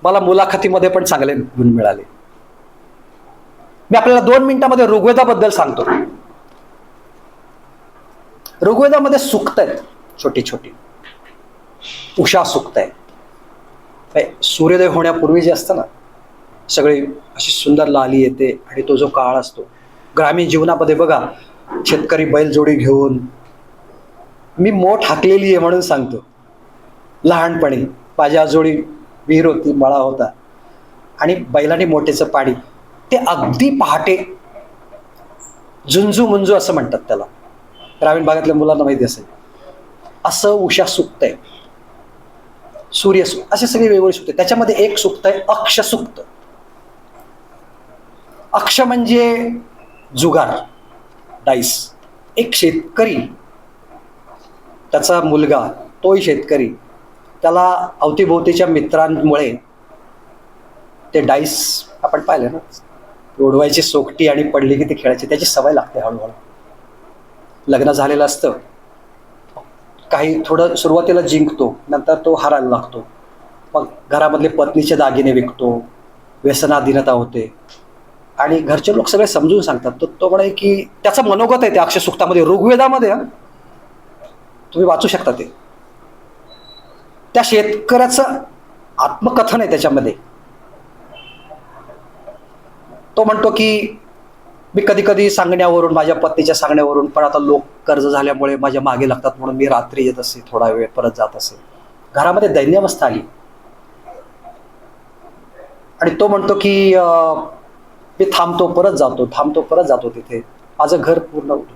मला मुलाखतीमध्ये पण चांगले गुण मिळाले. मी आपल्याला 2 मिनिटांमध्ये ऋग्वेदाबद्दल सांगतो. ऋग्वेदामध्ये सूक्त आहेत छोटी छोटी, उषा सूक्त आहे. सूर्योदय होण्यापूर्वी जे असतं ना, सगळी अशी सुंदर लाली येते आणि तो जो काळ असतो ग्रामीण जीवनामध्ये बघा, शेतकरी बैलजोडी घेऊन, मी मोठ हाकलेली आहे म्हणून सांगतो, लहानपणी माझ्या आजोळी विहीर होती, मळा होता आणि बैलाने मोठेचं पाणी, ते अगदी पहाटे झुंजू मुंजू असं म्हणतात त्याला, ग्रामीण भागातल्या मुलांना माहिती असेल. असं उषा सूक्त आहे, सूर्य सूक्त, असे सगळे वेगवेगळे सूक्त. त्याच्यामध्ये एक सूक्त आहे अक्षसूक्त. अक्ष म्हणजे जुगार, डाईस. एक शेतकरी, त्याचा मुलगा तोही शेतकरी, त्याला अवतीभोवतीच्या मित्रांमुळे ते डाईस आपण पाहिलं ना, उडवायची सोकटी आणि पडली की ती खेळायची, त्याची सवय लागते हळूहळू. लग्न झालेलं असतं, काही थोडं सुरुवातीला जिंकतो, नंतर तो हारायला लागतो, मग घरामधले पत्नीचे दागिने विकतो, व्यसनाधीनता होते आणि घरचे लोक सगळे समजून सांगतात. तो म्हणे की त्याचं मनोगत आहे ते अक्षसूक्तामध्ये, ऋग्वेदामध्ये, तुम्ही वाचू शकता ते. त्या शेतकऱ्याचं आत्मकथन आहे त्याच्यामध्ये. तो म्हणतो की मी कधी कधी सांगण्यावरून, माझ्या पत्नीच्या सांगण्यावरून, पण आता लोक कर्ज झाल्यामुळे माझ्या मागे लागतात म्हणून मी रात्री येत असे, थोडा वेळ परत जात असे. घरामध्ये दैन्यावस्था आली आणि तो म्हणतो की मी थांबतो परत जातो तिथे, माझं घर पूर्ण होतं.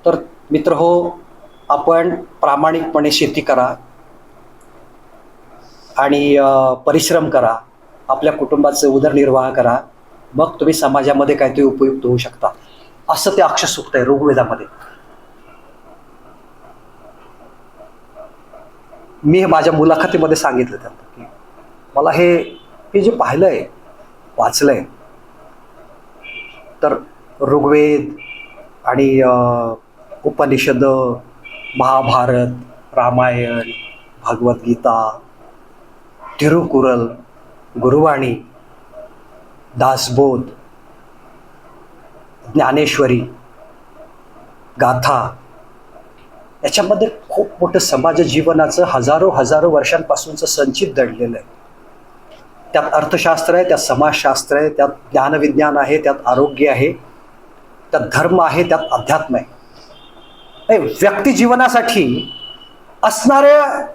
तर मित्र हो, आपण प्रामाणिकपणे शेती करा आणि परिश्रम करा, आपल्या कुटुंबाचे उदरनिर्वाह करा, मग तुम्ही समाजामध्ये काहीतरी उपयुक्त होऊ शकता. असं ते अक्षसूक्त आहे ऋग्वेदामध्ये. मी माझ्या मुलाखतीमध्ये सांगितलं त्यांना की मला हे जे पाहिलंय, वाचलंय, तर ऋग्वेद आणि उपनिषद, महाभारत, रामायण, भगवद्गीता, तिरुकुरल, गुरुवाणी, दासबोध, ज्ञानेश्वरी, गाथा, याच्यामध्ये खूप मोठं समाज जीवनाचं हजारो वर्षांपासूनचं संचित दडलेलं आहे. त्यात अर्थशास्त्र आहे, त्यात समाजशास्त्र आहे, त्यात ज्ञानविज्ञान आहे, त्यात आरोग्य आहे, त्यात धर्म आहे, त्यात अध्यात्म आहे. व्यक्ती जीवनासाठी असणाऱ्या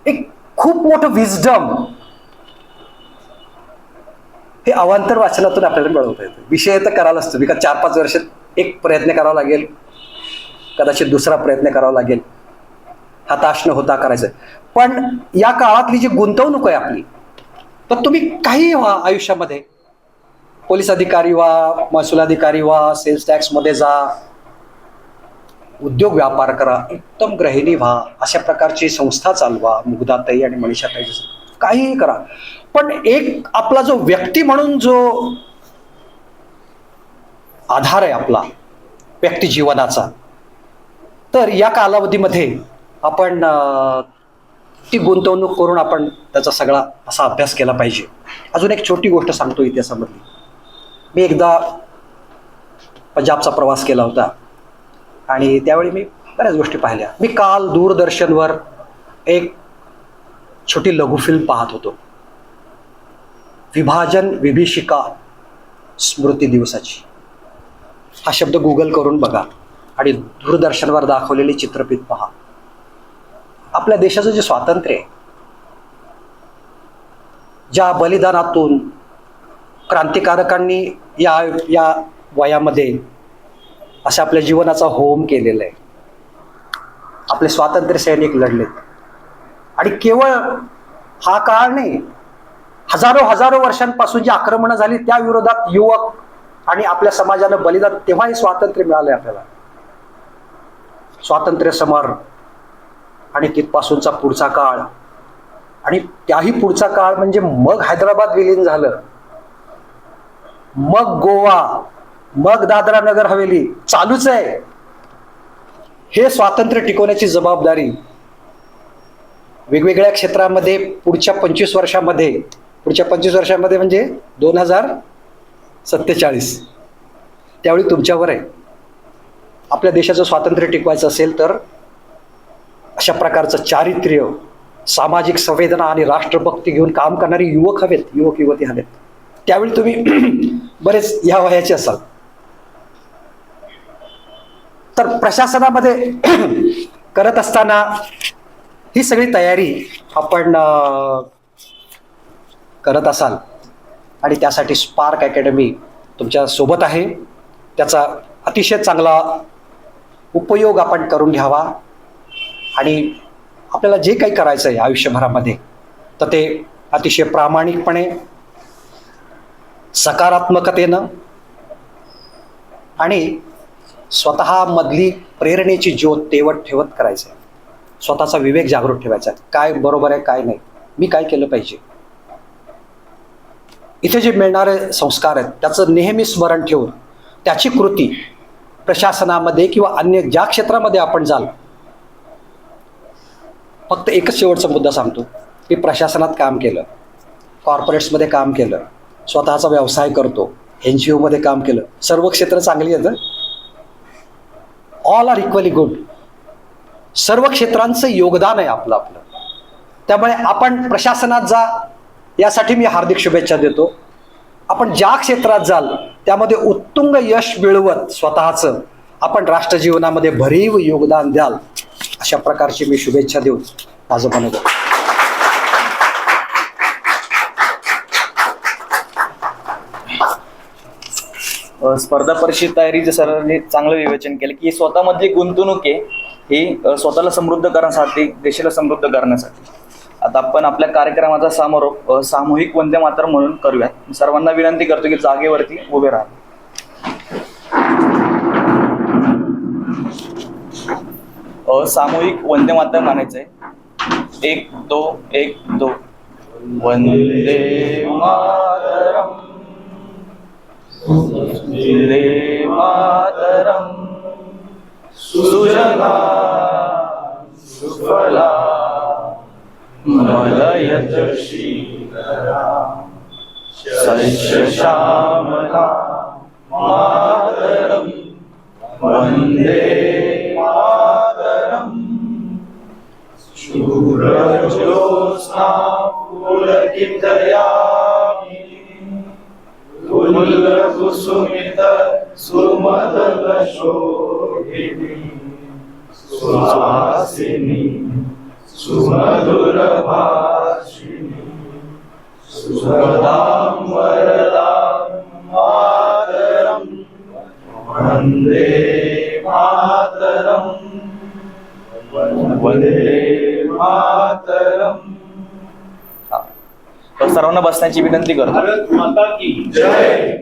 एक खूप मोठं विजडम हे अवांतर वाचनातून आपल्याला मिळवता येतं. विषय तर करायलाच तुम्ही, का 4-5 वर्ष एक प्रयत्न करावा लागेल, कदाचित दुसरा प्रयत्न करावा लागेल, हताश न होता करायचं. पण या काळातली जी गुंतवणूक आहे आपली, तर तुम्ही काही व्हा आयुष्यामध्ये, पोलीस अधिकारी व्हा, महसूल अधिकारी व्हा, सेल्स टॅक्समध्ये जा, उद्योग व्यापार करा, उत्तम गृहिणी व्हा, अशा प्रकारची संस्था चालवा, मुग्धाताई आणि मनीषाताई, काहीही करा. पण एक आपला जो व्यक्ती म्हणून जो आधार आहे आपला व्यक्ती जीवनाचा, तर या कालावधीमध्ये आपण ती गुंतवणूक करून आपण त्याचा सगळा असा अभ्यास केला पाहिजे. अजून एक छोटी गोष्ट सांगतो इतिहासामधली. मी एकदा पंजाबचा प्रवास केला होता आणि त्यावेळी मी बऱ्याच गोष्टी पाहिल्या. मी काल दूरदर्शनवर एक छोटी लघुफिल्म पाहत होतो, विभाजन विभीषिका स्मृती दिवसाची. हा शब्द गुगल करून बघा आणि दूरदर्शनवर दाखवलेली चित्रफित पहा. आपल्या देशाचं जे स्वातंत्र्य आहे, ज्या बलिदानातून क्रांतिकारकांनी या वयामध्ये अशा आपल्या जीवनाचा होम केलेला आहे. आपले स्वातंत्र्य सैनिक लढलेत आणि केवळ हा काळ नाही, हजारो वर्षांपासून जी आक्रमणं झाली त्या विरोधात युवक आणि आपल्या समाजानं बलिदान, तेव्हाही स्वातंत्र्य मिळालंय आपल्याला. स्वातंत्र्य समर आणि तिथपासूनचा पुढचा काळ आणि त्याही पुढचा काळ म्हणजे मग हैदराबाद विलीन झालं, मग गोवा, मग दादरा नगर हवेली चालूच आहे. हे स्वातंत्र्य टिकवण्याची जबाबदारी वेगवेगळ्या क्षेत्रामध्ये पुढच्या 25 वर्षामध्ये म्हणजे 2047 त्यावेळी तुमच्यावर आहे. आपल्या देशाचं स्वातंत्र्य टिकवायचं असेल तर अशा प्रकारचं चारित्र्य, सामाजिक संवेदना आणि राष्ट्रभक्ती घेऊन काम करणारी युवक हवेत, युवक युवती हवेत. त्यावेळी तुम्ही बरेच या वयाचे असाल. तर प्रशासनामध्ये करत असताना ही सगळी तयारी आपण करत असाल आणि त्यासाठी स्पार्क अकॅडमी तुमच्या सोबत आहे. त्याचा अतिशय चांगला उपयोग आपण करून घ्यावा आणि आपल्याला जे काही करायचं आहे आयुष्यभरामध्ये तर ते अतिशय प्रामाणिकपणे, सकारात्मकतेनं आणि स्वतःमधली प्रेरणेची ज्योत तेवत ठेवत करायचं आहे. स्वतःचा विवेक जागृत ठेवायचा आहे. काय बरोबर आहे काय नाही, मी काय केलं पाहिजे. इथे जे मिळणारे संस्कार आहेत त्याचं नेहमी स्मरण ठेवून त्याची कृती प्रशासनामध्ये किंवा अन्य ज्या क्षेत्रामध्ये आपण जाल. फक्त एकच शेवटचा मुद्दा सांगतो की प्रशासनात काम केलं, कॉर्पोरेट्समध्ये काम केलं, स्वतःचा व्यवसाय करतो, NGO मध्ये काम केलं, सर्व क्षेत्र चांगली आहेत. All are equally good. सर्व क्षेत्रांचं योगदान आहे आपलं आपलं. त्यामुळे आपण प्रशासनात जा यासाठी मी हार्दिक शुभेच्छा देतो. आपण ज्या क्षेत्रात जाल त्यामध्ये उत्तुंग यश मिळवत स्वतःचं आपण राष्ट्रजीवनामध्ये भरीव योगदान द्याल अशा प्रकारची मी शुभेच्छा देऊन माझं मनोगत. स्पर्धा परीक्षेची तयारीचे सरांनी चांगलं विवेचन केलं की स्वतःमधली गुंतवणूक आहे ही स्वतःला समृद्ध करण्यासाठी, देशाला समृद्ध करण्यासाठी. आता आपण आपल्या कार्यक्रमाचा समारोप सामूहिक वंदे मातरम् म्हणून करूयात. सर्वांना विनंती करतो की जागेवरती उभे राहा. सामूहिक वंदे मातरम् म्हणायचंय. 1 2 1 2. वंदे मातरम् वंदे मातरम् सुजला सुफला मलयज श्रीधरा सस्यश्यामला मातरम् वंदे मातरम् शूरज्योत्स्ना पुलकितयामिनी फुल्लकुसुमित सुमदलशोभिनी सुहासिनी सुमधुरभाषिणी सुखदां वरदां मातरम् वन्दे मातरम् वन्दे मातरम्. सर्वांना बसण्याची विनंती करतो. भारत माता की जय.